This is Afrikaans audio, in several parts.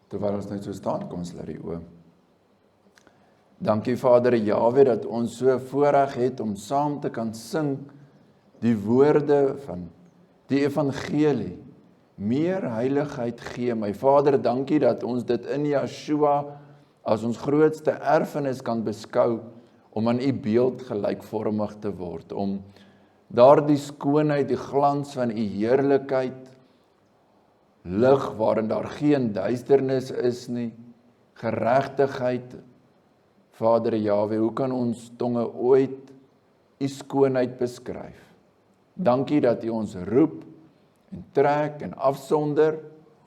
Terwyl ons net so staan, kom ons laat die oë. Dankie Vader Jahwe dat ons so voorreg het om saam te kan sing die woorde van die evangelie. Meer heiligheid gee my. Vader, dankie dat ons dit in Yeshua as ons grootste erfenis kan beskou om aan u beeld gelykvormig te word, om daardie skoonheid, die glans van u heerlikheid, lig waarin daar geen duisternis is nie, geregtigheid. Vader Jahwe, hoe kan ons tonge ooit u skoonheid beskryf? Dankie dat u ons roep en trek en afsonder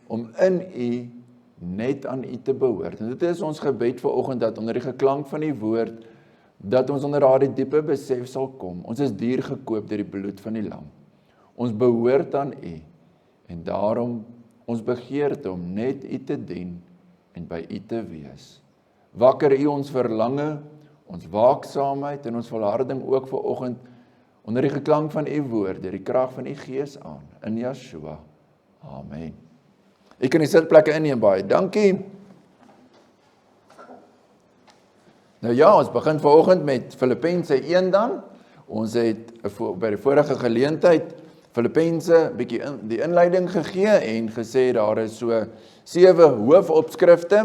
om in u net aan u te behoort. En dit is ons gebed vanoggend dat onder die geklank van die woord, dat ons onder daardie diepe besef sal kom. Ons is duur gekoop deur die bloed van die lam. Ons behoort aan u en daarom ons begeerte om net u te dien en by u te wees. Wakker u ons verlange, ons waaksaamheid en ons volharding ook vanoggend onder die geklank van u woord, deur die krag van u Gees aan, in Yeshua. Amen. U kan die sitplekke inneem baie. Dankie. Nou ja, ons begin vanoggend met Filippense 1 dan. Ons het by die vorige geleentheid Filippense bietjie die inleiding gegee en gesê daar is so 7 hoofopskrifte,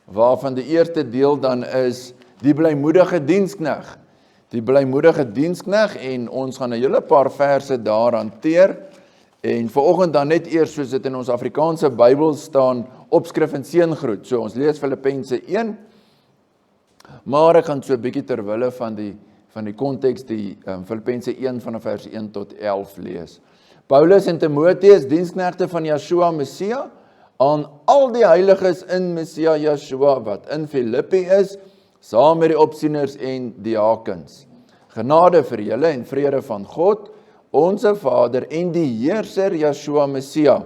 waarvan die eerste deel dan is die blymoedige dienskneg. Die blymoedige dienskneg, en ons gaan 'n hele paar verse daar hanteer. En vanoggend dan net eers, soos dit in ons Afrikaanse Bybel staan, opskrif en seëngroet. So ons lees Filippense 1, maar ek gaan so 'n bietjie ter wille van die konteks die Filippense 1 vanaf vers 1 tot 11 lees. Paulus en Timoteus, diensknegte van Yeshua Messia, aan al die heiliges in Messia Yeshua wat in Filippi is, saam met die opsieners en diakens. Genade vir julle en vrede van God, onse Vader en die Heerser Yeshua Messia.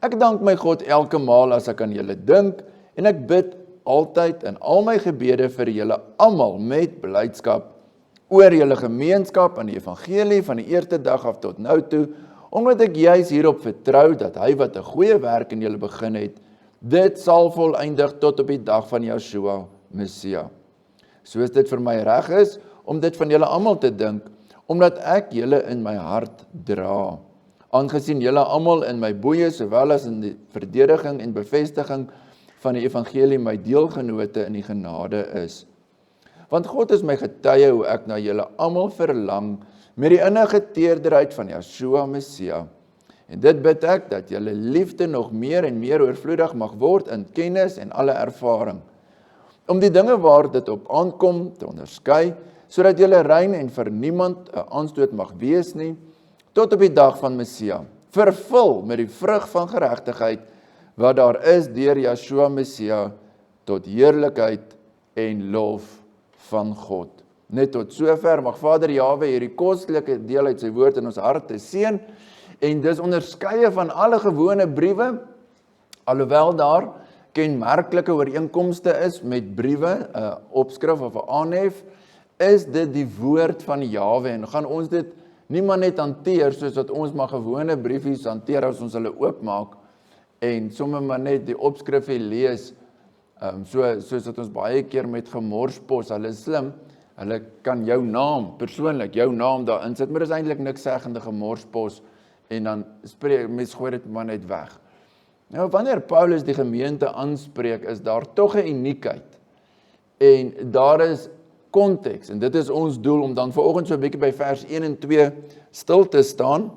Ek dank my God elke maal as ek aan julle dink, en ek bid altyd in al my gebede vir julle almal met blydskap oor julle gemeenskap aan die evangelie van die eerste dag af tot nou toe, omdat ek juis hierop vertrou dat hy wat 'n goeie werk in julle begin het, dit sal volëindig tot op die dag van Yeshua Messia. Soos dit vir my reg is om dit van julle almal te dink, omdat ek julle in my hart dra. Aangesien julle almal in my boeye, sowel as in die verdediging en bevestiging van die evangelie my deelgenote in die genade is. Want God is my getuie hoe ek na julle almal verlang met die innige teerderheid van Yeshua Messia. En dit bid ek dat julle liefde nog meer en meer oorvloedig mag word in kennis en alle ervaring, om die dinge waar dit op aankom te onderskei, sodat julle rein en vir niemand 'n aanstoot mag wees nie, tot op die dag van Messia, vervul met die vrug van geregtigheid, wat daar is deur Yeshua Messia, tot heerlikheid en lof van God. Net tot sover mag Vader Jahwe hierdie kostelike deel uit sy woord in ons harte seën, en dis onderskeie van alle gewone briewe, alhoewel daar kenmerklike ooreenkomste is met briewe, 'n opskrif of 'n aanhef, is dit die woord van Jahwe, en gaan ons dit nie maar net hanteer, soos wat ons maar gewone briefies hanteer as ons hulle oopmaak, en sommer maar net die opskrifie lees, soos dat ons baie keer met gemorspos, hulle is slim, hulle kan jou naam, persoonlik, jou naam daar insit, maar dis eintlik niks seggende gemorspos, en dan mens gooi dit maar net weg. Nou, wanneer Paulus die gemeente aanspreek, is daar tog 'n uniekheid, en daar is konteks, en dit is ons doel om dan vanoggend so 'n bietjie by vers 1 en 2 stil te staan,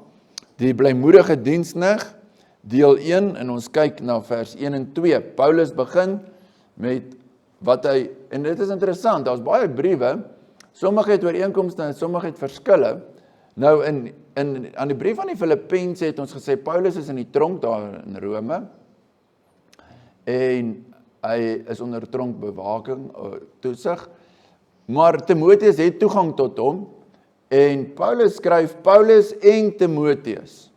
die blymoedige dienskneg, deel 1, en ons kyk na vers 1 en 2. Paulus begin met wat hy, en dit is interessant, daar's baie briewe, sommige het ooreenkomste en sommige het verskille. Nou aan die brief aan die Filippense het ons gesê, Paulus is in die tronk daar in Rome, en hy is onder tronkbewaking, toesig, maar Timoteus het toegang tot hom, en Paulus skryf Paulus en Timoteus.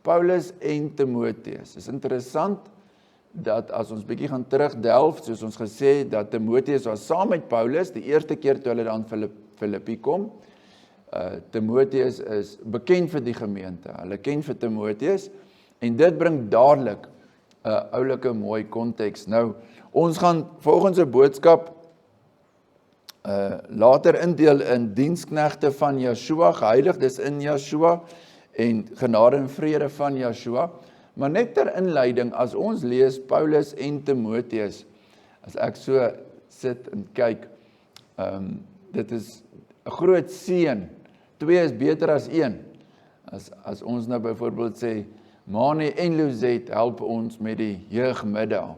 Paulus en Timoteus. Is interessant dat as ons bietjie gaan terugdelf, soos ons gesê dat Timoteus was saam met Paulus die eerste keer toe hulle dan Filippi kom. Timoteus is bekend vir die gemeente. Hulle ken vir Timoteus en dit bring dadelik 'n oulike mooi konteks. Nou, ons gaan volgens 'n boodskap later indeel in diensknegte van Yeshua, geheiligdes in Yeshua en genade en vrede van Yeshua. Maar net ter inleiding, as ons lees Paulus en Timoteus, as ek so sit en kyk, dit is 'n groot seën. 2 is beter as 1. As ons nou byvoorbeeld sê, Mani en Luzet help ons met die jeugmiddag,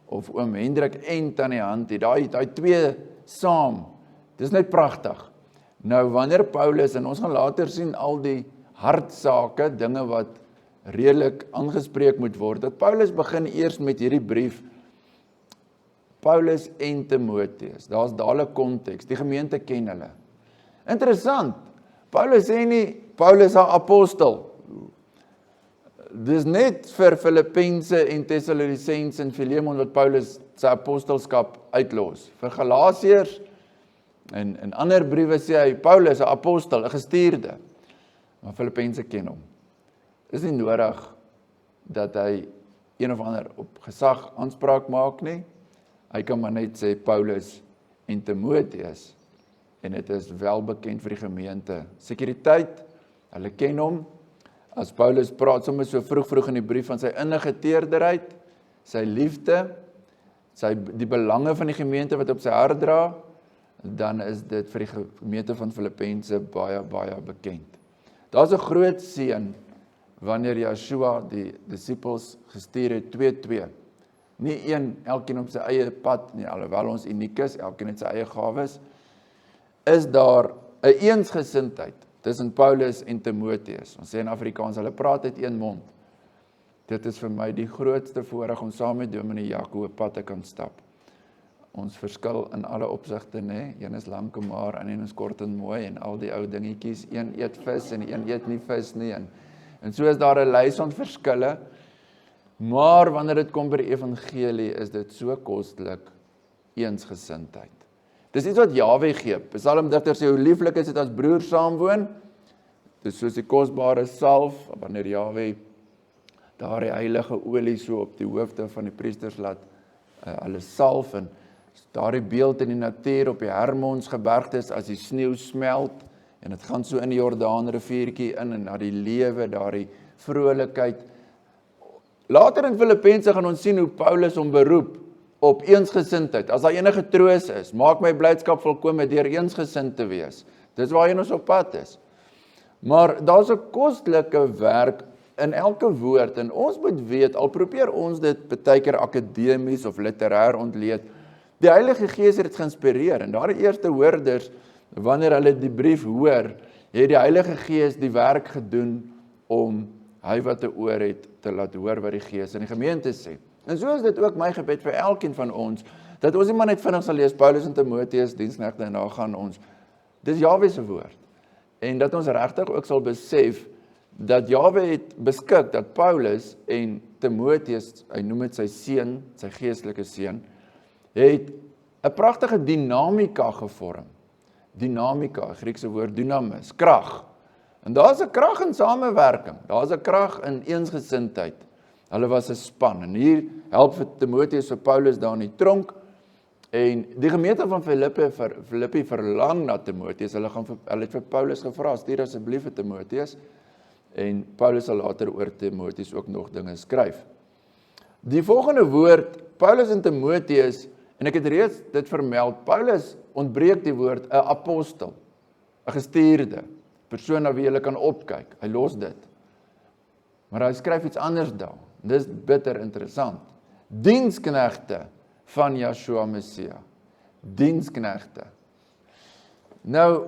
of oom Hendrik en Tannie Hantie, daai 2 saam, dis net pragtig. Nou wanneer Paulus, en ons gaan later sien al die hartsake, dinge wat redelik aangespreek moet word, dat Paulus begin eers met hierdie brief, Paulus en Timoteus, daar's dadelik konteks, die gemeente ken hulle. Interessant, Paulus sê nie, Paulus is 'n apostel, dis net vir Filippense en Tessalonisense en Filemon wat Paulus sy apostelskap uitlos. Vir Galasiërs en ander briewe sê hy, Paulus 'n apostel, 'n gestuurde. Maar Filippense ken hom. Is nie nodig dat hy een of ander op gesag aanspraak maak nie. Hy kan maar net sê Paulus en Timoteus. En dit is wel bekend vir die gemeente. Sekuriteit, hulle ken hom. As Paulus praat soms so vroeg in die brief van sy innige teerderheid, sy liefde, die belange van die gemeente wat op sy hart dra, dan is dit vir die gemeente van Filippense baie, baie bekend. Daar's 'n groot seën wanneer Yeshua die disippels gestuur het 2-2. Nie elkeen op sy eie pad nie, alhoewel ons uniek is, elkeen het sy eie gawes, is daar 'n eensgesindheid tussen Paulus en Timoteus. Ons sê in Afrikaans, hulle praat uit een mond. Dit is vir my die grootste voorreg om saam met Dominee Jaco 'n pad te kan stap. Ons verskil in alle opsigte, né? Een is lank en maar, en een is kort en mooi, en al die ou dingetjies, een eet vis en een eet nie vis nie, en so is daar 'n lys van verskille, maar wanneer dit kom by die evangelie, is dit so kostelik, eensgesindheid. Dis iets wat Jahwe gee. Psalmdigter sê, hoe lieflik is dit as broers saamwoon, dis soos die kosbare salf, wanneer Jahwe daar die heilige olie so op die hoofde van die priesters laat hulle salf, en daardie beeld in die natuur op die Hermonsgebergtes as die sneeu smelt, en dit gaan so in die Jordaan riviertjie in, en na die lewe, daardie vrolikheid. Later in Filippense gaan ons sien hoe Paulus hom beroep op eensgesindheid. As daar enige troos is, maak my blydskap volkome deur eensgesind te wees. Dis waarheen ons op pad is. Maar daar's 'n kostelike werk in elke woord, en ons moet weet, al probeer ons dit baie keer akademies of literêr ontleed, die Heilige Gees het dit geïnspireer, en daardie eerste hoorders, wanneer hulle die brief hoor, het die Heilige Gees die werk gedoen om hy wat 'n oor het te laat hoor wat die Gees in die gemeente sê. En so is dit ook my gebed vir elkeen van ons, dat ons nie maar net vinnig sal lees, Paulus en Timoteus, diensknegte, en daar gaan ons. Dis Jahwe se woord. En dat ons regtig ook sal besef, dat Jahwe het beskik, dat Paulus en Timoteus, hy noem dit sy seun, sy geestelike seun, het 'n pragtige dinamika gevorm. Dinamika, Griekse woord dynamis, krag. En daar's 'n krag in samewerking, daar's 'n krag in eensgesindheid. Hulle was 'n span, en hier help vir Timoteus vir Paulus daar in die tronk, en die gemeente van Filippi verlang na Timoteus, hulle het vir Paulus gevra, stuur asseblief vir Timoteus, en Paulus sal later oor Timoteus ook nog dinge skryf. Die volgende woord, Paulus en Timoteus, en ek het reeds dit vermeld, Paulus ontbreek die woord 'n apostel, 'n gestuurde, persoon na wie jy kan opkyk, hy los dit. Maar hy skryf iets anders daar, dis bitter interessant. Diensknegte van Yeshua Messia, diensknegte. Nou,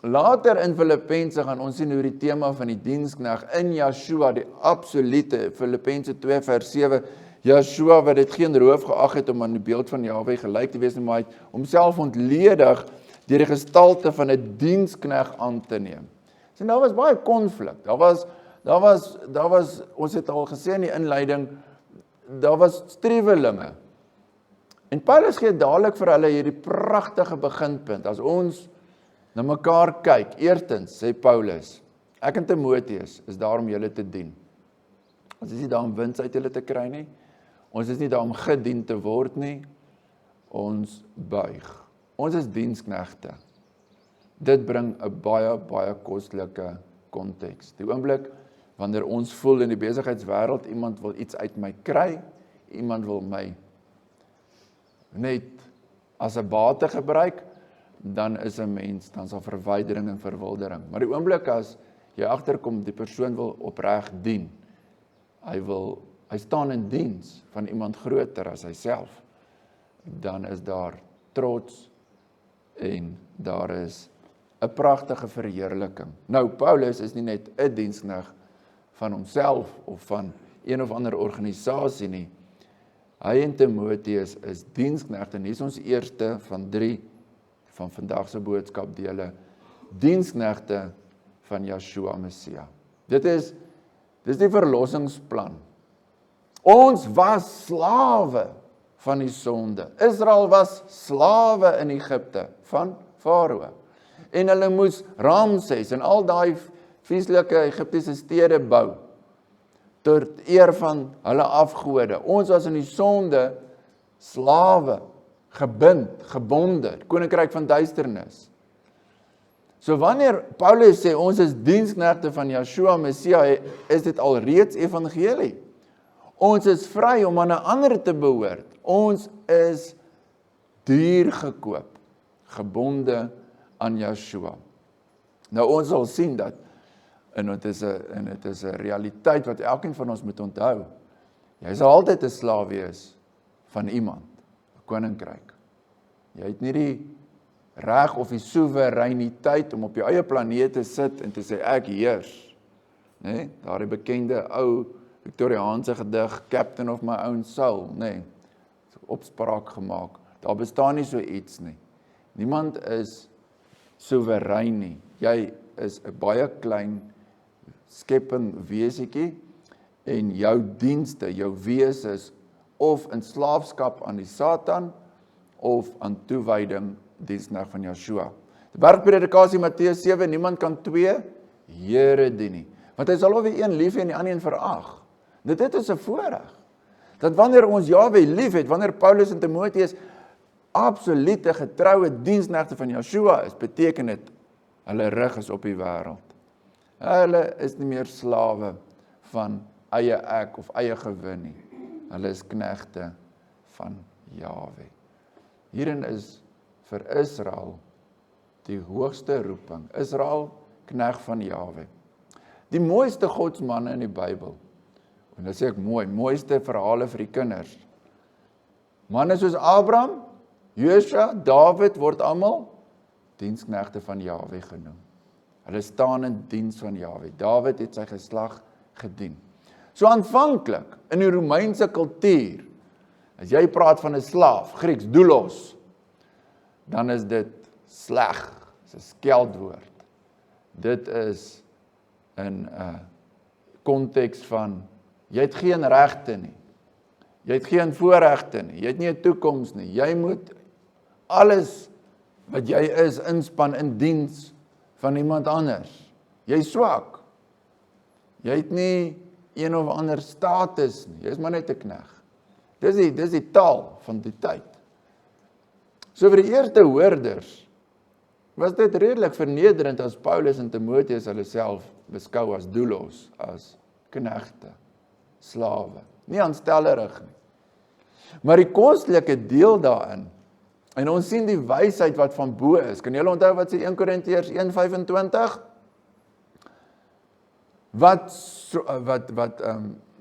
later in Filippense gaan ons sien hoe die tema van die dienskneg in Yeshua, die absolute, Filippense 2 vers 7, Yeshua wat dit geen roof geag het om aan die beeld van Jahwe gelyk te wees, maar hy het homself ontledig deur die gestalte van 'n dienskneg aan te neem. So daar was baie konflik. Daar was, ons het al gesê in die inleiding, daar was strewelinge. En Paulus gee dadelik vir hulle hierdie pragtige beginpunt. As ons na mekaar kyk, eerstens sê Paulus, ek en Timoteus is daar om julle te dien. Ons is nie daar om wins uit julle te kry nie. Ons is nie daar om gedien te word nie, ons buig. Ons is diensknegte. Dit bring 'n baie kostelike konteks. Die oomblik wanneer ons voel in die besigheidswêreld, iemand wil iets uit my kry, iemand wil my net as 'n bate gebruik, dan is 'n mens, dan sal verwydering en verwildering. Maar die oomblik as jy agterkom, die persoon wil opreg dien, hy staan in diens van iemand groter as hy self, dan is daar trots en daar is 'n pragtige verheerliking. Nou, Paulus is nie net 'n diensknegt van homself of van een of ander organisasie nie. Hy en Timoteus is diensknegte, en hier is ons eerste van 3 van vandag se boodskapdele, diensknegte van Yeshua Messia. Dis die verlossingsplan. Ons was slawe van die sonde. Israel was slawe in Egipte van Farao. En hulle moes Ramses en al daai vieslike Egiptiese stede bou tot eer van hulle afgode. Ons was in die sonde slawe, gebonde, koninkryk van duisternis. So wanneer Paulus sê ons is diensknegte van Yeshua Messia, is dit al reeds evangelie. Ons is vry om aan 'n ander te behoort. Ons is duur gekoop, gebonde aan Yeshua. Nou ons sal sien dat, en dit is 'n realiteit wat elkeen van ons moet onthou. Jy sal altyd 'n slaaf wees van iemand, 'n koninkryk. Jy het nie die reg of die soewereiniteit om op jou eie planeet te sit en te sê ek heers. Nee, daardie bekende ou Victoriaanse gedig Captain of my own soul, nee, opspraak gemaak. Daar bestaan nie so iets nie. Niemand is soewerein nie. Jy is 'n baie klein skepping wesetjie en jou dienste, jou wese is of in slaafskap aan die Satan of aan toewyding diensknegt van Yeshua. Die bergpredikasie Matteus 7, niemand kan 2 Here dien nie. Want hy sal of die een lief hê en die ander een verag. Dit is 'n voorreg. Dat wanneer ons Jahwe lief het, wanneer Paulus en Timoteus absolute getroue diensknegte van Yeshua is, beteken dit hulle rug is op die wêreld. Hulle is nie meer slawe van eie ek of eie gewin nie. Hulle is knegte van Jahwe. Hierin is vir Israel die hoogste roeping. Israel, knegt van Jahwe. Die mooiste godsmanne in die Bybel, en dit sê ek mooiste verhale vir die kinders. Manne soos Abraham, Josua, Dawid word almal diensknegte van Jahwe genoem. Hulle staan in diens van Jahwe. Dawid het sy geslag gedien. So aanvanklik in die Romeinse kultuur, as jy praat van 'n slaaf, Grieks doulos, dan is dit sleg, dis 'n skeldwoord. Dit is in 'n konteks van jy het geen regte nie. Jy het geen voorregte nie. Jy het nie 'n toekoms nie. Jy moet alles wat jy is inspann in diens van iemand anders. Jy is swak. Jy het nie een of ander status nie. Jy is maar net 'n knegt. Dis die taal van die tyd. So vir die eerste hoorders was dit redelik vernederend as Paulus en Timoteus hulle self beskou as doulos, as knegte, slawe. Nie aanstellerig nie. Maar die kostelike deel daarin, en ons sien die wysheid wat van bo is. Kan julle onthou wat sê 1 Korintiërs 1:25?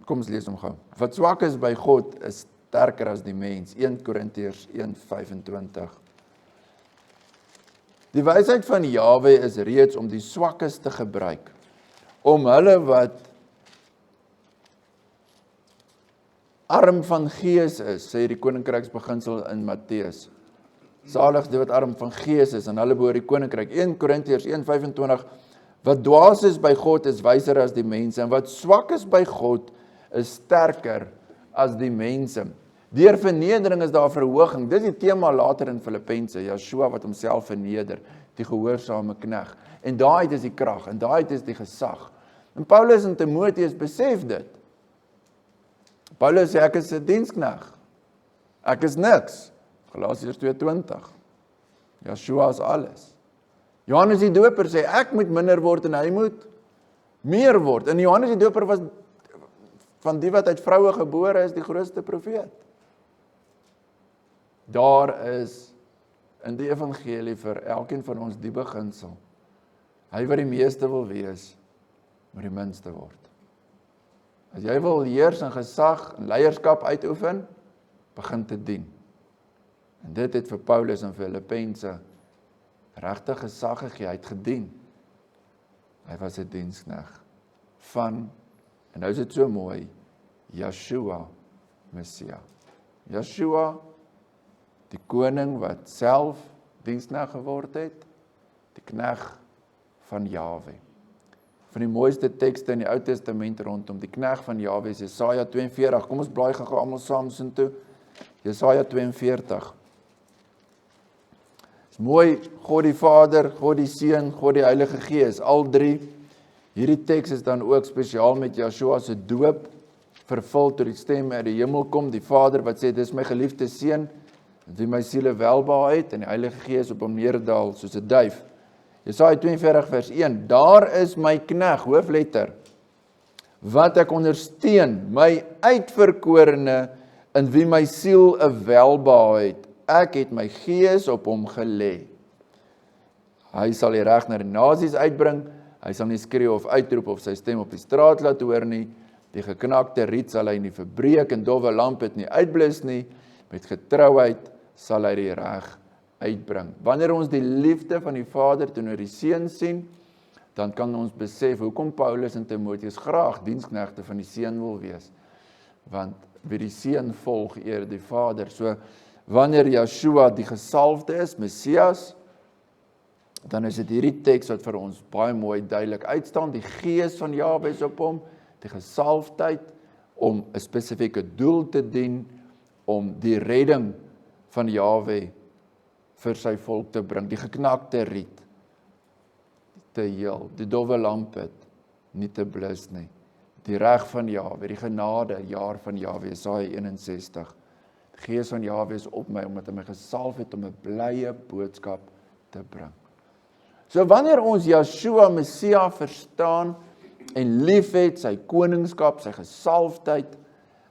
Kom ons lees hom gou. Wat swak is by God is sterker as die mens. 1 Korintiërs 1:25. Die wysheid van Jahwe is reeds om die swakkes te gebruik, om hulle wat arm van gees is, sê die koninkryksbeginsel in Matteus. Salig die wat arm van gees is, en hulle behoort die koninkryk. 1 Korintiërs 1:25, wat dwaas is by God is wyser as die mense, en wat swak is by God is sterker as die mense. Deur vernedering is daar verhoging. Dit is die tema later in Filippense, Yeshua wat homself verneder, die gehoorsame knegt. En daai is die krag, en daai is die gesag. En Paulus en Timoteus besef dit. Paulus sê ek is 'n dienskneg. Ek is niks. Galasiërs 2:20. Yeshua is alles. Johannes die Doper sê ek moet minder word en hy moet meer word. En Johannes die Doper was van die wat uit vroue gebore is die grootste profeet. Daar is in die evangelie vir elkeen van ons die beginsel. Hy wat die meeste wil wees, moet die minste word. As jy wil heers en gesag en leierskap uitoefen, begin te dien. En dit het vir Paulus en Filippense regtig gesag gegee, hy het gedien. Hy was 'n dienskneg van, en nou is dit so mooi, Yeshua, Messia. Yeshua, die koning wat self dienskneg geword het, die kneg van Jahwe. Van die mooiste tekste in die Ou Testament rondom die kneg van Jahwe is Jesaja 42. Kom ons blaai gou almal saam soontoe. Jesaja 42. Is mooi, God die Vader, God die Seun, God die Heilige Gees, al drie. Hierdie teks is dan ook spesiaal met Yeshua se doop vervul toe die stem uit die hemel kom, die Vader wat sê dis my geliefde seun, wie my siele welbehaag het, en die Heilige Gees op hom neerdal soos 'n duif. Jesaja 42 vers 1, daar is my kneg, hoofletter, wat ek ondersteun, my uitverkorene, in wie my siel 'n welbehaag het. Ek het my gees op hom gelê. Hy sal die reg na die nasies uitbring, hy sal nie skreeu of uitroep of sy stem op die straat laat hoor nie, die geknakte riet sal hy nie verbreek en dowwe lamp het nie uitblus nie, met getrouheid sal hy die reg uitbring. Wanneer ons die liefde van die Vader teenoor die Seun sien, dan kan ons besef hoekom Paulus en Timoteus graag diensknegte van die Seun wil wees. Want wie die Seun volg, eer die Vader. So wanneer Yeshua die gesalfde is, Messias, dan is dit hierdie teks wat vir ons baie mooi duidelik uitstaan. Die Gees van Jahwe is op hom, die gesalfdheid om 'n spesifieke doel te dien, om die redding van Jahwe vir sy volk te bring, die geknakte riet te heel, die dowwe lamp het nie te blus nie, die reg van Jahwe, die genade jaar van Jahwe, Jesaja 61. Die Gees van Jahwe is op my, omdat hy my gesalf het om 'n blye boodskap te bring. So wanneer ons Yeshua Messia verstaan en liefhet, sy koningskap, sy gesalfdheid,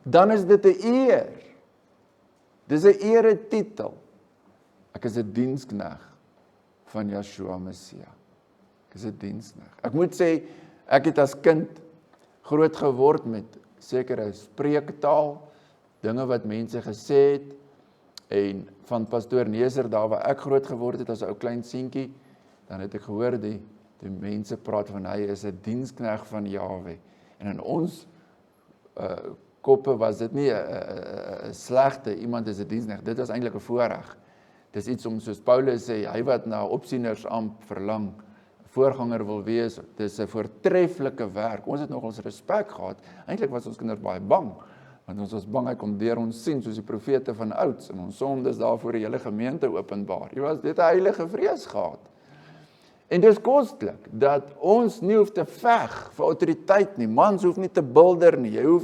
dan is dit 'n eer. Dis 'n eretitel. Ek is 'n dienskneg van Yeshua Messia. Ek is 'n dienskneg. Ek moet sê, ek het as kind groot geword met sekere spreektaal, dinge wat mense gesê het, en van pastoor Neser, daar waar ek groot geword het as 'n ou klein seentjie, dan het ek gehoor die mense praat van hy is 'n dienskneg van Jahwe. En in ons koppe was dit nie 'n slegte, iemand is 'n dienskneg, dit was eintlik 'n voorreg. Dis iets om, soos Paulus sê, hy wat na opsienersamp verlang, voorganger wil wees, dis 'n voortreffelike werk. Ons het nog ons respek gehad. Eintlik was ons kinders baie bang, want ons was bang hy kom deur ons sien, soos die profete van ouds, en ons sondes daar voor die hele gemeente openbaar. Jy was dit 'n heilige vrees gehad. En dis kostelik, dat ons nie hoef te veg vir autoriteit nie, mans hoef nie te bulder nie, jy hoef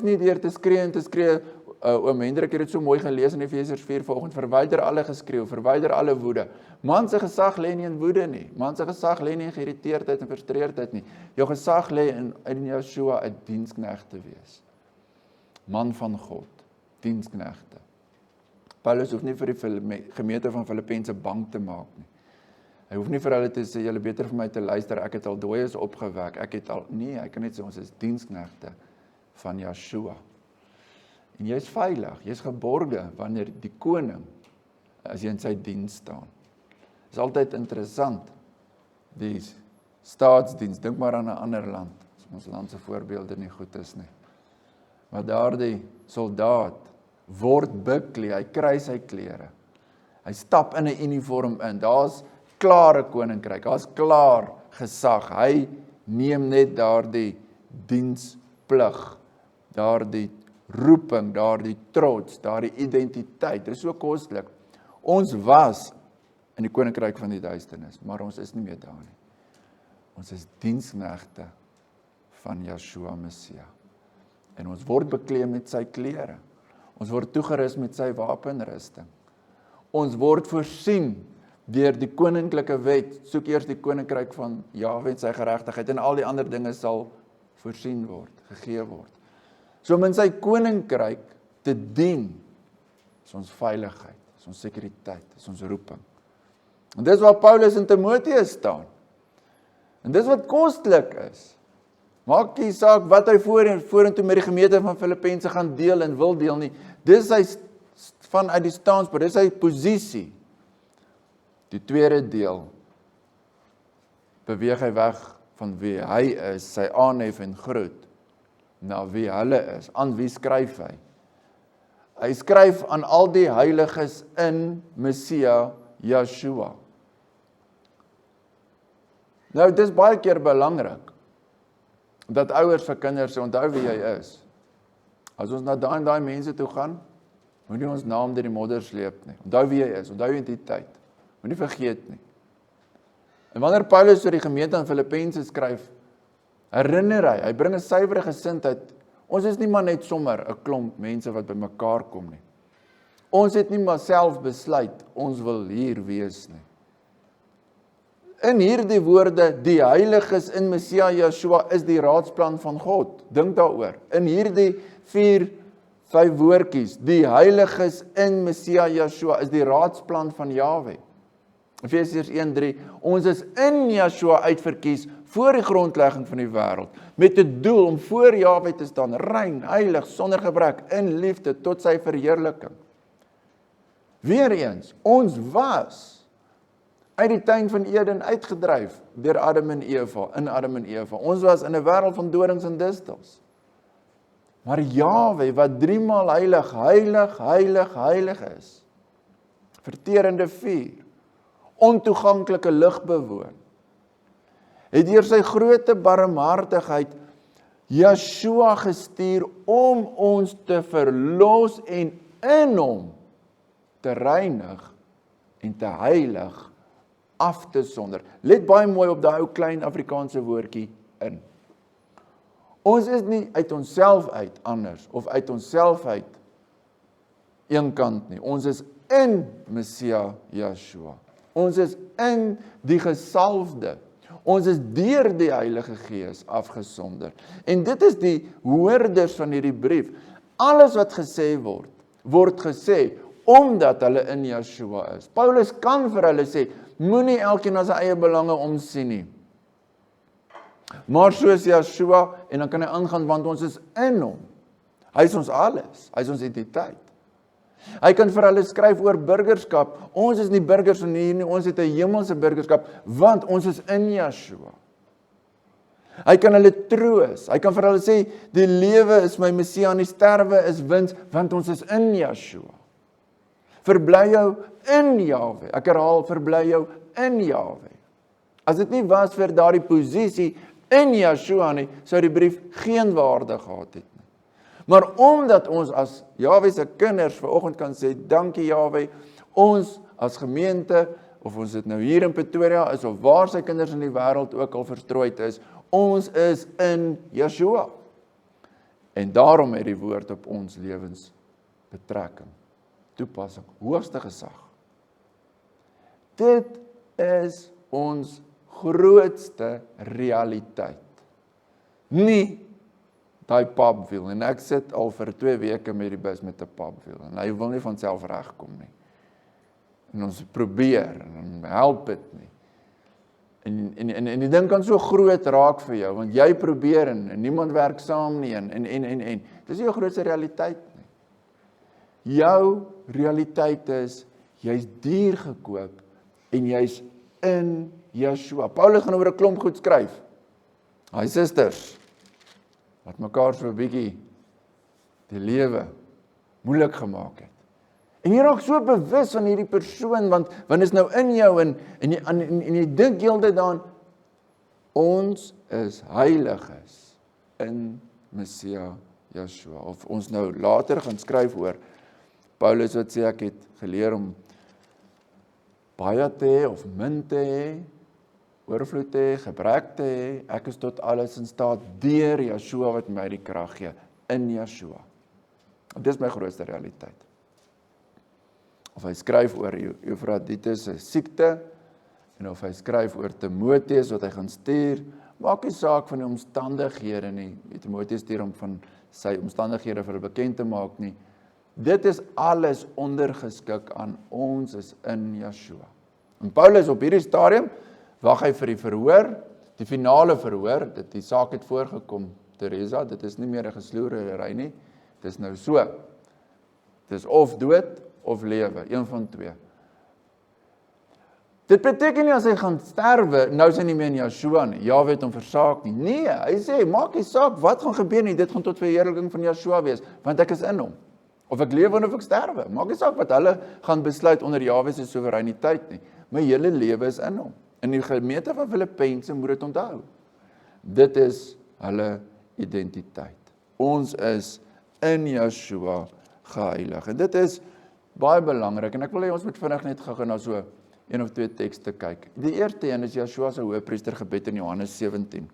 nie deur te skree en te skree, oom Hendrik het dit so mooi gelees in Efesiërs 4 vanoggend, verwyder alle geskreeu, verwyder alle woede. Man se gesag lê nie in woede nie, man se gesag lê nie in geïrriteerdheid en frustreerdheid nie, jou gesag lê in Yeshua 'n dienskneg te wees. Man van God, diensknegte. Paulus hoef nie vir die gemeente van Filippense bang te maak nie. Hy hoef nie vir hulle te sê, julle beter vir my te luister, ek het al dooies opgewek, nee, hy kan net sê, ons is diensknegte van Yeshua. En jy is veilig, jy is geborge, wanneer die koning, as jy in sy diens staan. Is altyd interessant, die staatsdiens, dink maar aan 'n ander land, as ons land se voorbeelde nie goed is nie. Maar daardie soldaat word beklee, hy kry sy klere, hy stap in 'n uniform in, daar's klare koninkryk, daar's klaar gesag, hy neem net daardie diensplig, daardie roeping, daardie trots, daardie identiteit, dit is so kostelik. Ons was in die koninkryk van die duisternis, maar ons is nie meer daar nie. Ons is diensknegte van Yeshua Messia. En ons word bekleed met sy klere. Ons word toegerus met sy wapenrusting. Ons word voorsien deur die koninklike wet. Soek eers die koninkryk van Jahwe en sy geregtigheid en al die ander dinge sal voorsien word, gegee word. So om in sy koninkryk te dien, is ons veiligheid, is ons sekuriteit, is ons roeping. En dis waar Paulus in Timoteus staan. En dis wat kostelik is. Maak nie saak wat hy vorentoe met die gemeente van Filippense gaan deel en wil deel nie. Dis hy vanuit die standpunt, dis sy posisie. Die tweede deel beweeg hy weg van wie hy is, sy aanhef en groet, na wie hulle is. Aan wie skryf hy? Hy skryf aan al die heiliges in Messia Yeshua. Nou, dit is baie keer belangrik, dat ouers vir kinders onthou wie jy is. As ons na daai mense toe gaan, moenie ons naam deur die modder sleep nie. Onthou wie jy is, onthou jou identiteit. Moenie vergeet nie. En wanneer Paulus vir die gemeente aan Filippense skryf, herinner hy bring 'n suiwere gesindheid. Ons is nie maar net sommer 'n klomp mense wat bymekaar kom nie. Ons het nie maar self besluit, ons wil hier wees nie. In hierdie woorde, die heiliges in Messia Yeshua is die raadsplan van God. Dink daaroor. In hierdie 4-5 woordjies, die heiliges in Messia Yeshua is die raadsplan van Jahwe. Efesiërs 1:3, ons is in Yeshua uitverkies voor die grondlegging van die wêreld, met 'n doel om voor Jahwe te staan, rein, heilig, sonder gebrek, in liefde, tot sy verheerliking. Weereens, ons was uit die tuin van Eden uitgedryf deur Adam en Eva, in Adam en Eva. Ons was in 'n wêreld van dorings en distels. Maar Jahwe, wat 3 maal heilig, heilig, heilig, heilig is, verterende vuur, ontoeganklike lig bewoon, het deur sy groote barmhartigheid Yeshua gestuur om ons te verlos en in hom te reinig en te heilig, af te sonder. Let baie mooi op daai ou klein Afrikaanse woordjie in. Ons is nie uit onsself uit anders, of uit onsself uit een kant nie. Ons is in Messia Yeshua. Ons is in die gesalfde. Ons is deur die Heilige Gees afgesonder. En dit is die hoorders van hierdie brief. Alles wat gesê word, word gesê omdat hulle in Yeshua is. Paulus kan vir hulle sê, moenie elkeen na sy eie belange omsien nie. Maar soos Yeshua, en dan kan hy aangaan, want ons is in hom. Hy is ons alles, hy is ons identiteit. Hy kan vir hulle skryf oor burgerskap. Ons is nie burgers van hier nie, ons het 'n hemelse burgerskap, want ons is in Yeshua. Hy kan hulle troos. Hy kan vir hulle sê, die lewe is my Messia en die sterwe is wins, want ons is in Yeshua. Verbly jou in Jahwe. Ek herhaal, verbly jou in Jahwe. As dit nie was vir daardie posisie in Yeshua nie, sou die brief geen waarde gehad het nie. Maar omdat ons as Jahwe se kinders vanoggend kan sê, dankie Jahwe, ons as gemeente, of ons dit nou hier in Pretoria is, of waar sy kinders in die wêreld ook al verstrooid is, ons is in Yeshua. En daarom het die woord op ons lewens betrekking, toepassing, hoogste gesag. Dit is ons grootste realiteit. Nie daai pubwiel, en ek sit al vir 2 weke met die bus met 'n pubwiel, en hy wil nie van self regkom nie. En ons probeer, en help dit nie. En die ding kan so groot raak vir jou, want jy probeer, en niemand werk saam nie, en. Dis nie jou grootste realiteit nie. Jou realiteit is, jy's duur gekoop, en jy's in Yeshua. Paulus gaan oor 'n klomp goed skryf. Hy susters, wat mekaar so 'n bietjie die lewe moeilik gemaak het. En jy raak so bewus van hierdie persoon, want is nou in jou, en jy dink heeltyd daaraan, ons is heiliges in Messia Yeshua. Of ons nou later gaan skryf oor Paulus wat sê, ek het geleer om baie te hê, of min te hê, oorvloed te hê, gebrek te hê, ek is tot alles in staat deur Yeshua wat my die krag gee. in Yeshua. Dit is my grootste realiteit. Of hy skryf oor Epafroditus se siekte, en of hy skryf oor Timoteus wat hy gaan stuur, maak nie saak van die omstandighede nie. Timoteus stuur hom van sy omstandighede vir bekend te maak nie. Dit is alles ondergeskik aan ons is in Yeshua. En Paulus op hierdie stadium wag hy vir die verhoor, die finale verhoor, die saak het voorgekom, Teresa, dit is nie meer 'n gesloerery nie, dit is nou so. Dit is of dood of lewe, een van twee. Dit beteken nie as hy gaan sterwe, nou is hy nie meer in Yeshua nie, Jahwe het hom versaak nie. Nee, hy sê, maak nie saak, wat gaan gebeur nie, dit gaan tot verheerliking van Yeshua wees, want ek is in hom. Of ek lewe of ek sterwe, maak nie saak wat hulle gaan besluit onder Jahwe se soewereiniteit nie. My hele lewe is in hom. In die gemeente van Filippense moet dit onthou. Dit is hulle identiteit. Ons is in Yeshua geheilig. En dit is baie belangrik, en ek wil hê ons moet vinnig net gou na so een of twee tekste kyk. Die eerste een is Yeshua se hoëpriester gebed in Johannes 17.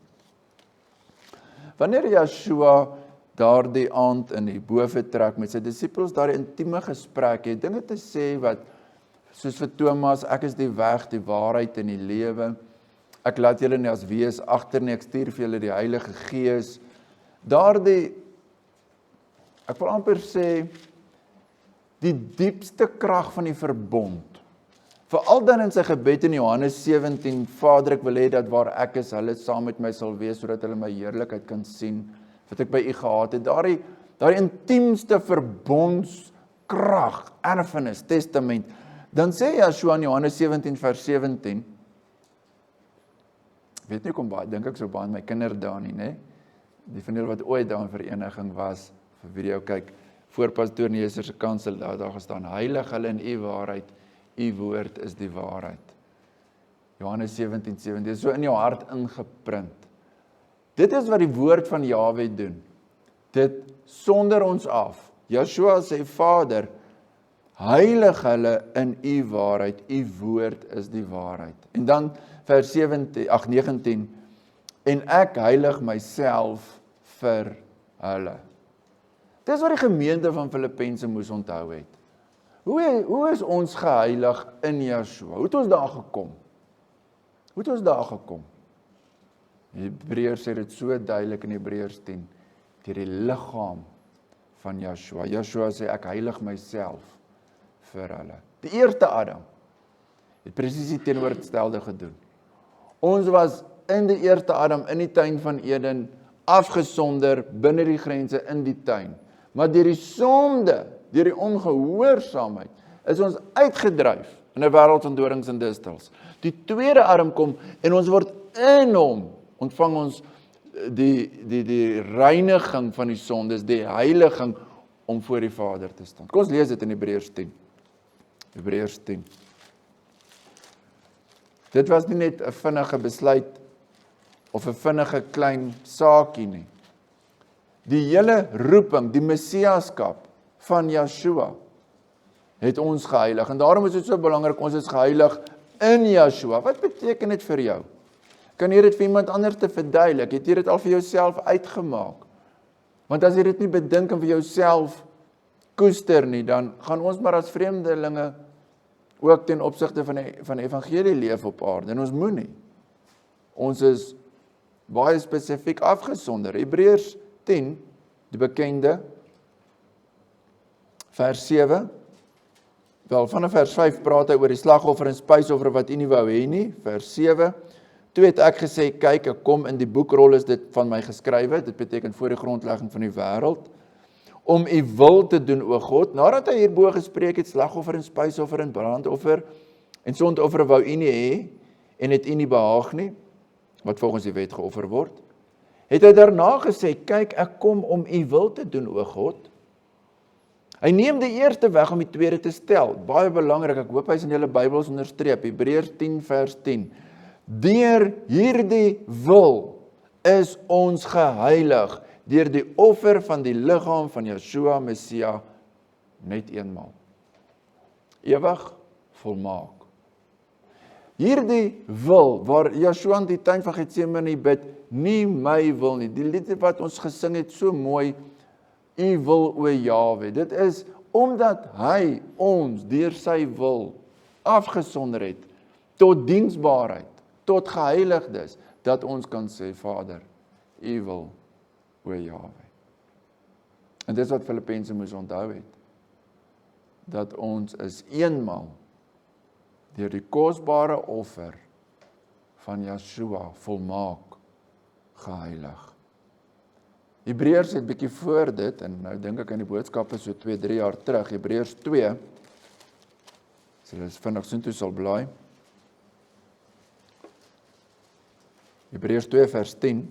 Wanneer Yeshua daardie aand in die bo vertrek met sy disippels, daardie intieme gesprek het, dinge te sê wat, soos vir Thomas, ek is die weg, die waarheid en die lewe, ek laat julle nie as wees agter nie, ek stuur vir julle die Heilige Gees, daardie, ek wil amper sê, die diepste krag van die verbond, veral dan in sy gebed in Johannes 17, Vader, ek wil hê dat waar ek is, hulle saam met my sal wees, sodat hulle my heerlikheid kan sien, wat ek by u gehad het, daardie intiemste verbondskrag, erfenis, testament, dan sê Yeshua in Johannes 17 vers 17, weet nie kom baie, dink ek so baie my kinderdae nie, né? Die van julle wat ooit daar in vereniging was, vir video kyk, voorpastoor Neser se kansel, daar gestaan, heilig hulle in u waarheid, u woord is die waarheid. Johannes 17, dit is so in jou hart ingeprint. Dit is wat die woord van Jahwe doen. Dit sonder ons af. Yeshua sê, Vader, heilig hulle in u waarheid, u woord is die waarheid. En dan vers 19, en ek heilig myself vir hulle. Dit is wat die gemeente van Filippense moes onthou het. Hoe is ons geheilig in Yeshua? Hoe het ons daar gekom? Hebreërs sê dit so duidelik in Hebreërs 10, deur die liggaam van Yeshua. Yeshua sê, ek heilig myself vir hulle. Die eerste Adam het presies die teenoorgestelde gedoen. Ons was in die eerste Adam, in die tuin van Eden, afgesonder binne die grense in die tuin. Maar deur die sonde, deur die ongehoorsaamheid, is ons uitgedryf in 'n wêreld van dorings en distels. Die tweede Adam kom en ons word in hom, ontvang ons die reiniging van die sondes, die heiliging om voor die Vader te staan. Kom ons lees dit in Hebreërs 10. Hebreërs 10. Dit was nie net 'n vinnige besluit of 'n vinnige klein saakie nie. Die hele roeping, die messiaskap van Yeshua het ons geheilig. En daarom is dit so belangrik, ons is geheilig in Yeshua. Wat beteken dit vir jou? Kan jy dit vir iemand anders te verduidelik? Het jy dit al vir jouself uitgemaak? Want as jy dit nie bedink en vir jouself koester nie, dan gaan ons maar as vreemdelinge ook ten opsigte van die evangelie leef op aarde. En ons moet nie. Ons is baie spesifiek afgesonder. Hebreërs 10, die bekende, vers 7, wel vanaf vers 5 praat hy oor die slagoffer en spysoffer wat u nie wou hê nie, vers 7, toe het ek gesê, kyk, ek kom in die boekrol is dit van my geskrywe, dit beteken voor die grondlegging van die wêreld, om u wil te doen, o God, nadat hy hierbo gespreek het, slagoffer en spysoffer en brandoffer, en sondoffer wou u nie hê, en het u nie behaag nie, wat volgens die wet geoffer word, het hy daarna gesê, kyk, ek kom om u wil te doen, o God. Hy neem die eerste weg om die tweede te stel. Baie belangrik, ek hoop hy is in julle Bybels onderstreep, Hebreërs 10 vers 10. Deur hierdie wil is ons geheilig, deur die offer van die liggaam van Yeshua Messia, net eenmaal. Ewig volmaak. Hierdie wil, waar Yeshua in die tuin van Getsemane bid, nie my wil nie. Die lied wat ons gesing het, so mooi, U wil, o Jahwe. Dit is omdat hy ons deur sy wil afgesonder het tot diensbaarheid, tot geheiligdes, dat ons kan sê, Vader, U wil, o Jahwe. En dis wat Filippense moes onthou het, dat ons is eenmaal deur die kosbare offer van Yeshua volmaak geheilig. Hebreërs het bietjie voor dit, en nou dink ek aan die boodskappe so 2-3 jaar terug, Hebreërs 2, as julle vinnig soontoe sal blaai, Hebreërs 2 vers 10,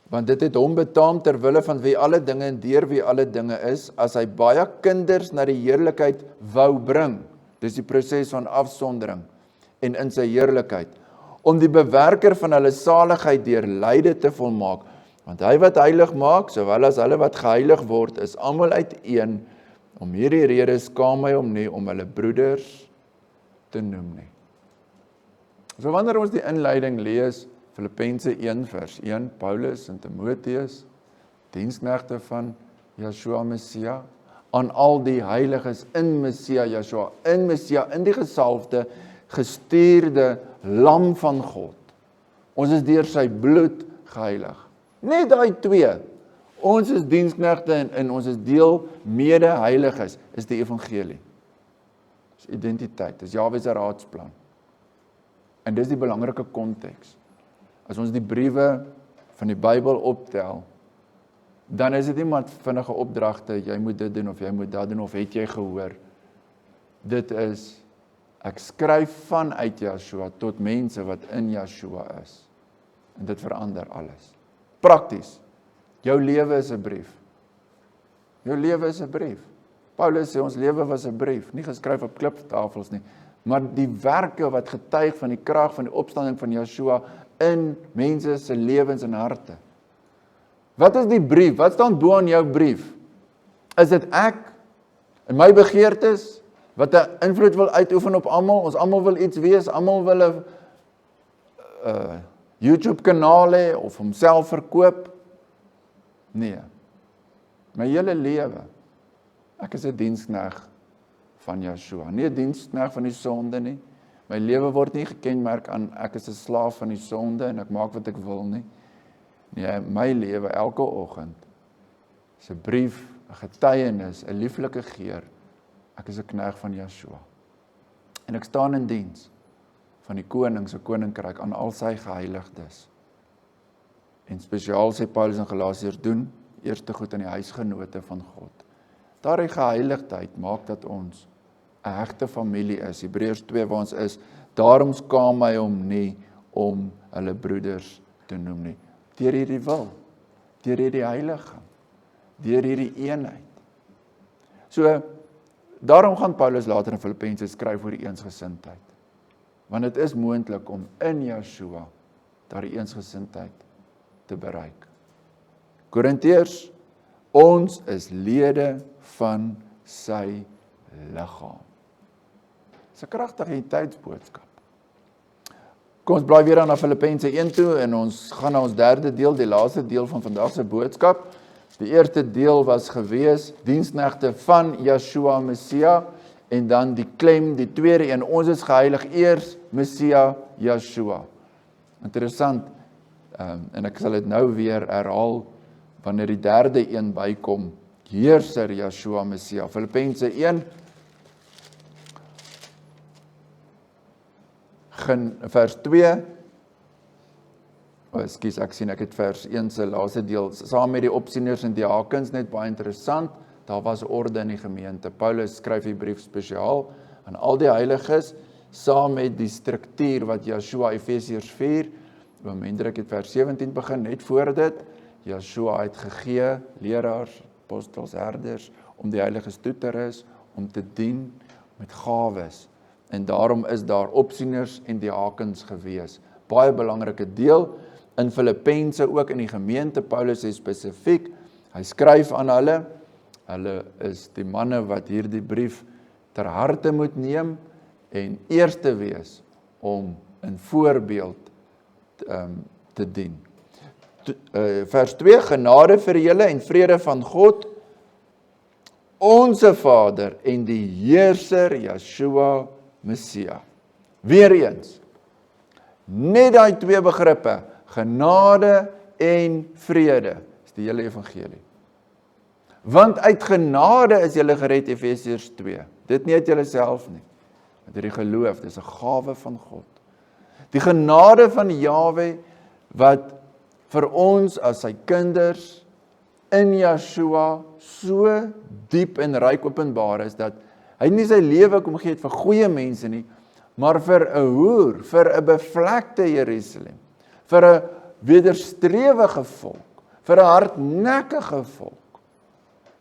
want dit het hom betaam ter wille van wie alle dinge en deur wie alle dinge is, as hy baie kinders na die heerlikheid wou bring, dis die proses van afsondering, en in sy heerlikheid, om die bewerker van hulle saligheid deur lyde te volmaak, want hy wat heilig maak, sowel as hulle wat geheilig word, is almal uiteen, om hierdie rede skaam hy hom nie, om hulle broeders te noem nie. So wanneer ons die inleiding lees, Filippense 1 vers 1, Paulus en Timotheus, diensknegte van Yeshua Messia, aan al die heiliges in Messia Yeshua, in Messia, in die gesalfde, gestuurde lam van God. Ons is deur sy bloed geheilig. Net daai twee. Ons is diensknegte en ons is deel mede heiliges, is die evangelie. Dis identiteit, dis Jahwe se raadsplan. En dis die belangrike konteks. As ons die briewe van die Bybel optel, dan is dit nie maar vinnige opdragte, jy moet dit doen of jy moet dat doen of het jy gehoor. Dit is, ek skryf vanuit Yeshua tot mense wat in Yeshua is. En dit verander alles. Prakties. Jou lewe is 'n brief. Jou lewe is 'n brief. Paulus sê ons lewe was 'n brief, nie geskryf op kliptafels nie, maar die werke wat getuig van die krag van die opstanding van Yeshua in mense se lewens en harte. Wat is die brief? Wat staan bo aan jou brief? Is dit ek en my begeertes wat 'n invloed wil uitoefen op almal? Ons almal wil iets wees, almal wil 'n YouTube kanaal hê of homself verkoop? Nee. My hele lewe. Ek is 'n dienskneg van Yeshua. Nie 'n dienskneg van die sonde nie. My lewe word nie gekenmerk aan ek is 'n slaaf van die sonde en ek maak wat ek wil nie. Nee, my lewe elke oggend is 'n brief, 'n getuienis, 'n lieflike geur. Ek is 'n knegg van Yeshua. En ek staan in diens van die koning se koninkryk aan al sy geheiligdes. En spesiaal sê Paulus in Galasiërs doen eerste goed aan die huisgenote van God. Daardie geheiligdheid maak dat ons 'n hegte familie is. Hebreërs 2 waar ons is, daarom skaam hy hom nie om hulle broeders te noem nie. Deur hierdie wil, deur hierdie heiliging, deur hierdie eenheid. So, daarom gaan Paulus later in Filippense skryf oor die eensgesindheid. Want dit is moontlik om in Yeshua daardie eensgesindheid te bereik. Korintiërs, ons is lede van sy liggaam. Dis 'n kragtige identiteitsboodskap. Kom ons blaai weer aan na Filippense 1 toe en ons gaan na ons derde deel, die laaste deel van vandag se boodskap. Die eerste deel was gewees, diensknegte van Yeshua Messia, en dan die klem, die tweede een, ons is geheilig eers Messia Yeshua. Interessant, en ek sal dit nou weer herhaal, wanneer die derde een bykom, heerser Yeshua Messia. Filippense 1, vers 2, ek sien ek het vers 1 se laaste deel, saam met die opsieners en diakens, net baie interessant, daar was orde in die gemeente. Paulus skryf die brief spesiaal aan al die heiliges, saam met die struktuur wat Yeshua, Efesiërs 4, oom Hendrik het vers 17 begin, net voor dit, Yeshua het gegee, leraars, apostels, herders, om die heiliges toe te rus, om te dien met gawes. En daarom is daar opsieners en diakens gewees. Baie belangrike deel, in Filippense ook in die gemeente, Paulus sê spesifiek, hy skryf aan hulle is die manne wat hierdie brief ter harte moet neem, en eerste wees om in voorbeeld te dien. Vers 2, genade vir julle en vrede van God, onse Vader en die Heerser Yeshua Messia. Weereens, net daai twee begrippe, genade en vrede, is die hele evangelie. Want uit genade is julle gered, Efesiërs 2. Dit nie uit julle self nie, met hierdie geloof, dis 'n gawe van God. Die genade van Jahwe, wat vir ons as sy kinders in Yeshua so diep en ryk openbaar is, dat hy nie sy lewe kom gee het vir goeie mense nie, maar vir 'n hoer, vir 'n bevlekte Jerusalem, vir 'n wederstrewige volk, vir 'n hardnekkige volk,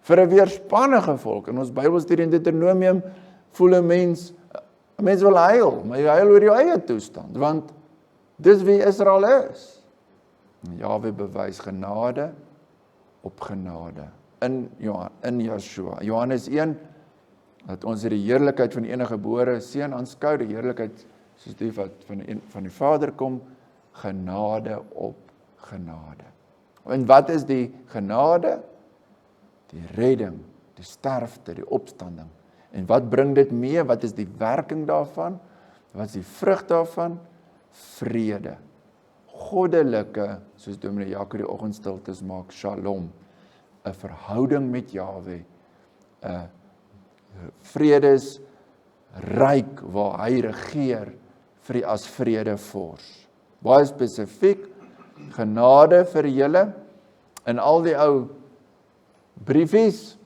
vir 'n weerspannige volk. In ons Bybelstudie in Deuteronomium voel 'n mens wil huil, maar jy huil oor jou eie toestand, want dis wie Israel is. Jahwe bewys genade op genade in Yeshua. Johannes 1, dat ons die heerlikheid van die enige gebore seun aanskou, die heerlikheid soos die wat van die Vader kom, genade op genade. En wat is die genade? Die redding, die sterfte, die opstanding. En wat bring dit mee? Wat is die werking daarvan? Wat is die vrug daarvan? Vrede. Goddelike, soos Dominee Jaco die oggendstiltes maak, shalom. 'n verhouding met Jahwe. 'n vredesryk waar hy regeer as vredevors. Baie spesifiek, genade vir julle in al die ou briefies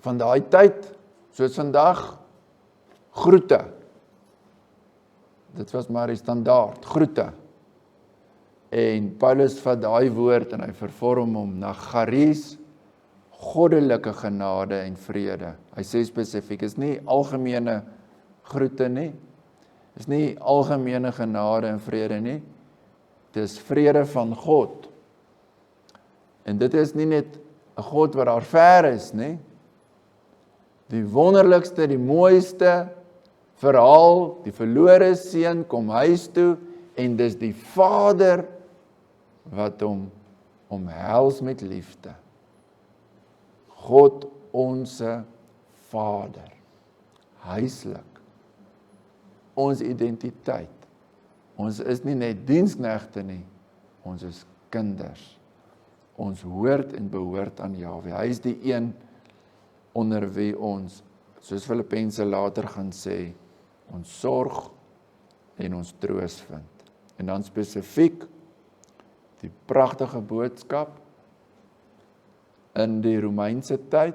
van daai tyd, soos vandag, groete. Dit was maar die standaard, groete. En Paulus vat daai woord en hy vervorm hom na charis, goddelike genade en vrede. Hy sê spesifiek, is nie algemene groete nie, is nie algemene genade en vrede nie, dis vrede van God. En dit is nie net 'n God wat daar ver is nie, die wonderlikste, die mooiste verhaal, die verlore seun kom huis toe, en dis die Vader wat hom omhels met liefde. God onse Vader, huislik, ons identiteit. Ons is nie net diensknegte nie, ons is kinders. Ons hoort en behoort aan Jahwe. Hy is die een onder wie ons, soos Filippense later gaan sê, ons sorg en ons troos vind. En dan spesifiek die pragtige boodskap in die Romeinse tyd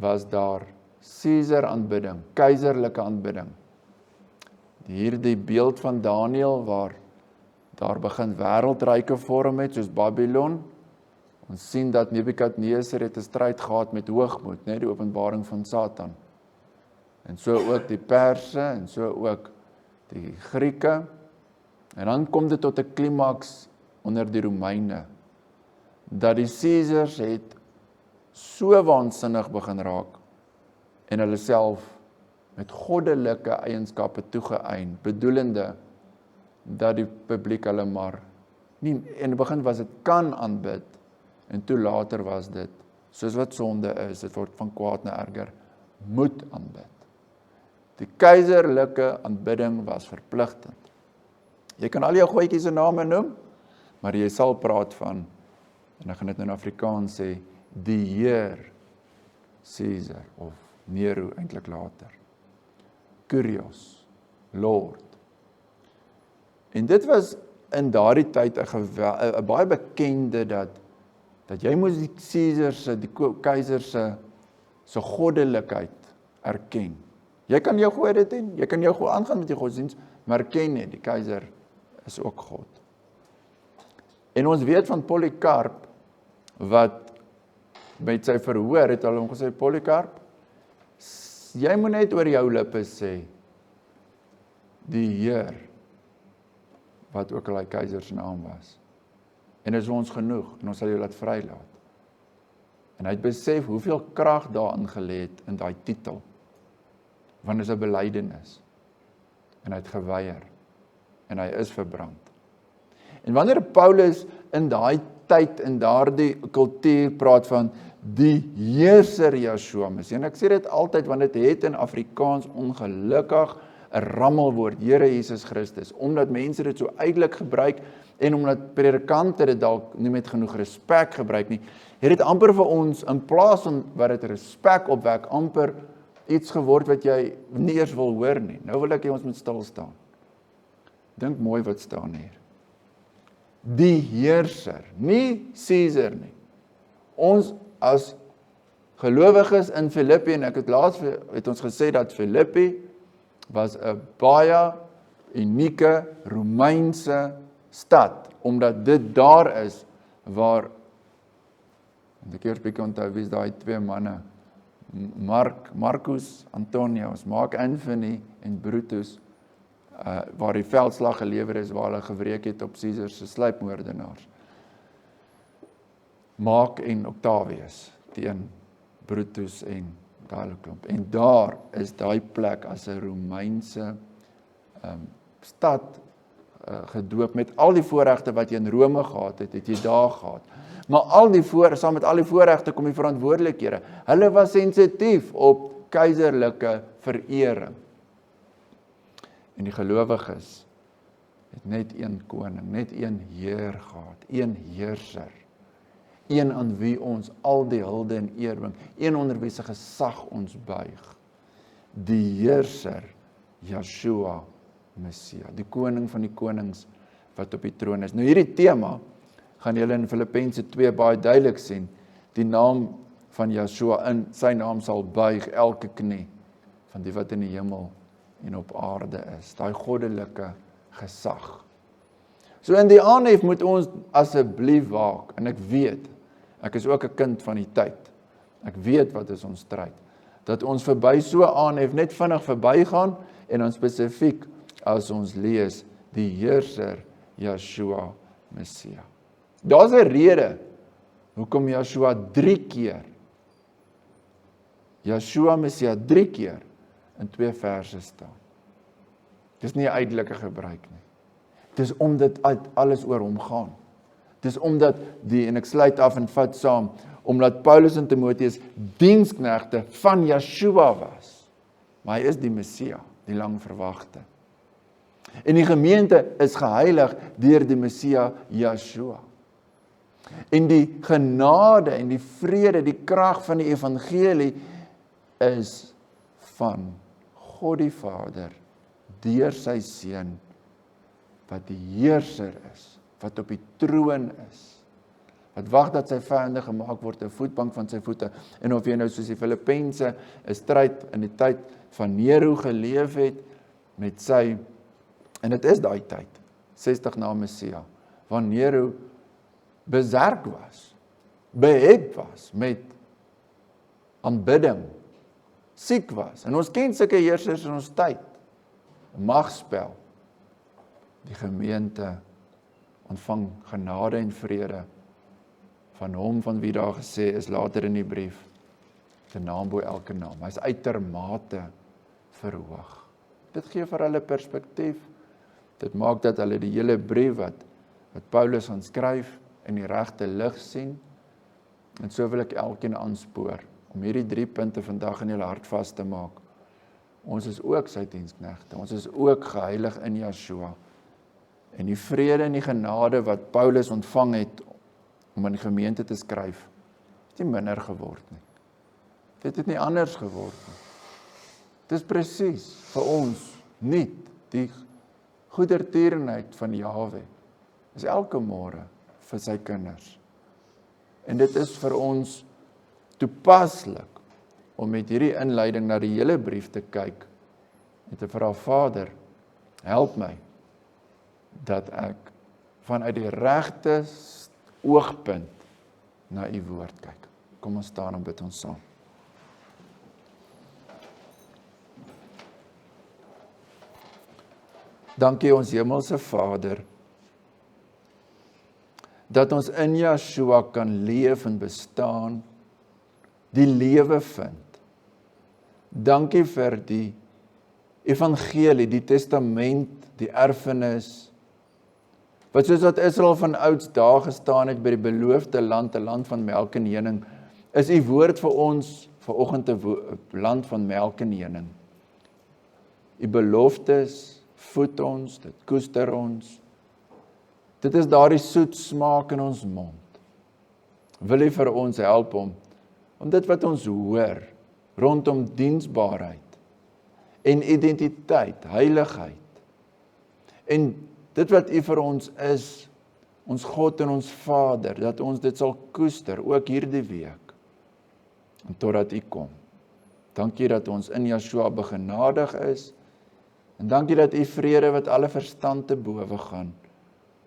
was daar Caesar aanbidding, keiserlike aanbidding. Hierdie beeld van Daniël waar daar begin wêreldryke vorm het soos Babylon. Ons sien dat Nebukadneser het 'n stryd gehad met hoogmoed, net die openbaring van Satan. En so ook die Perse en so ook die Grieke. En dan kom dit tot 'n klimaks onder die Romeine, dat die Caesars het so waansinnig begin raak en hulle self met goddelike eienskappe toegeëien, bedoelende dat die publiek hulle maar nie, in die begin was dit kan aanbid, en toe later was dit, soos wat sonde is, dit word van kwaad na erger, moet aanbid. Die keiserlike aanbidding was verpligtend. Jy kan al jou goetjies se name noem, maar jy sal praat van, en ek gaan dit in Afrikaans sê, die Heer Caesar, of Nero eintlik later. Kyrios, Lord. En dit was in daardie tyd 'n baie bekende dat jy moes die Caesar se, die keiser se goddelikheid erken. Jy kan jou God dit doen, jy kan jou God aangaan met die godsdienst, maar erken nie, die keiser is ook God. En ons weet van Polycarp, wat met sy verhoor het hulle hom gesê, Polycarp, jy moet net oor jou lippe sê, die Heer, wat ook al die keiser se naam was. En is ons genoeg, en ons sal jou laat vrylaat. En hy het besef hoeveel krag daarin gelê het in daai titel, want dit is 'n belydenis. En hy het geweier, en hy is verbrand. En wanneer Paulus in daai tyd, in daardie kultuur praat van die heerser Yeshua Messie. En ek sê dit altyd, want dit het in Afrikaans ongelukkig 'n rammelwoord, Here Jesus Christus, omdat mense dit so uitelik gebruik, en omdat predikante dit dalk nie met genoeg respek gebruik nie, het dit amper vir ons, in plaas van wat dit respek opwek, amper iets geword wat jy nie eers wil hoor nie. Nou wil ek hê ons moet stil staan. Dink mooi wat staan hier. Die heerser, nie Caesar nie. Ons as gelowiges in Filippi, en ek het laas het ons gesê dat Filippi was 'n baie unieke Romeinse stad, omdat dit daar is waar, ek eers bietjie onthou wie is daai twee manne, Marcus Antonius, Mark Antony en Brutus, waar die veldslag gelewer is, waar hulle gewreek het op Caesar se sluipmoordenaars. Mark en Octavius teen Brutus en daai klomp. En daar is daai plek as 'n Romeinse stad gedoop met al die voorregte wat jy in Rome gehad het, het jy daar gehad. Maar saam met al die voorregte kom die verantwoordelikhede. Hulle was sensitief op keiserlike verering. En die gelowiges het net een koning, net een heer gehad, een heerser. Een aan wie ons al die hulde en eer bring, een onder wie se gesag ons buig. Die heerser, Yeshua Messia, die koning van die konings wat op die troon is. Nou hierdie tema gaan julle in Filippense 2 baie duidelik sien. Die naam van Yeshua, in sy naam sal buig elke knie van die wat in die hemel en op aarde is. Daai goddelike gesag. So in die aanhef moet ons asseblief waak, en ek weet, ek is ook 'n kind van die tyd. Ek weet wat is ons stryd. Dat ons verby so aanhef net vinnig verbygaan, en dan spesifiek as ons lees die heerser Yeshua Messia. Daar's 'n rede hoekom Yeshua 3 keer, Yeshua Messia 3 keer in 2 verse staan. Dis nie 'n uiterlike gebruik nie. Dis omdat alles oor hom gaan. Dis omdat en ek sluit af en vat saam, omdat Paulus en Timoteus diensknegte van Yeshua was. Maar hy is die Messia, die lang verwagte. En die gemeente is geheilig deur die Messia Yeshua. En die genade en die vrede, die krag van die evangelie is van God die Vader deur sy seun wat die heerser is, wat op die troon is, wat wag dat sy vyande gemaak word 'n voetbank van sy voete. En of jy nou soos die Filippense 'n stryd in die tyd van Nero geleef het met sy, en dit is daai tyd 60 na Messia, waar Nero beserk was, behep was met aanbidding, siek was. En ons ken sulke heersers in ons tyd. Magspel. Die gemeente ontvang genade en vrede van hom van wie daar gesê is later in die brief, die naam bo elke naam. Hy is uitermate verhoog. Dit gee vir hulle perspektief. Dit maak dat hulle die hele brief wat Paulus gaan skryf in die regte lig sien. En so wil ek elkeen aanspoor om hierdie 3 punte vandag in julle hart vas te maak. Ons is ook sy diensknegte. Ons is ook geheilig in Yeshua. En die vrede en die genade wat Paulus ontvang het om aan die gemeente te skryf, het nie minder geword nie. Dit het nie anders geword nie. Dit is presies vir ons nie die goedertierenheid van Jahwe. Is elke môre vir sy kinders. En dit is vir ons toepaslik om met hierdie inleiding na die hele brief te kyk en te vra, Vader, help my dat ek vanuit die regte oogpunt na u woord kyk. Kom ons staan en bid ons saam. Dankie ons hemelse Vader, dat ons in Yeshua kan leef en bestaan, die lewe vind. Dankie vir die evangelie, die testament, die erfenis, wat soos wat Israel van ouds daar gestaan het by die beloofde land, 'n land van melk en honing, is u woord vir ons vanoggend 'n land van melk en honing. U beloftes voed ons, dit koester ons. Dit is daardie soet smaak in ons mond. Wil u vir ons help om dit wat ons hoor, rondom diensbaarheid en identiteit, heiligheid, en dit wat u vir ons is, ons God en ons Vader, dat ons dit sal koester, ook hierdie week, en totdat u kom. Dankie dat ons in Yeshua begenadig is, en dankie dat u vrede wat alle verstand te bowe gaan,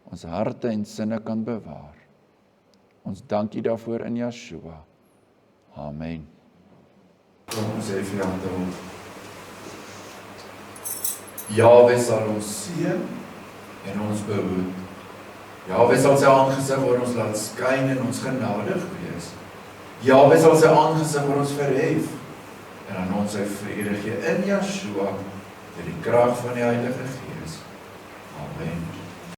ons harte en sinne kan bewaar. Ons dankie daarvoor in Yeshua. Amen. Kom ons sê vir jou, Jahwe sal ons seën en ons behoed. Jahwe sal sy aangesig oor ons laat skyn en ons genadig wees. Jahwe sal sy aangesig oor ons verhef en aan ons sy vrede gee in Yeshua deur die krag van die Heilige Gees. Amen.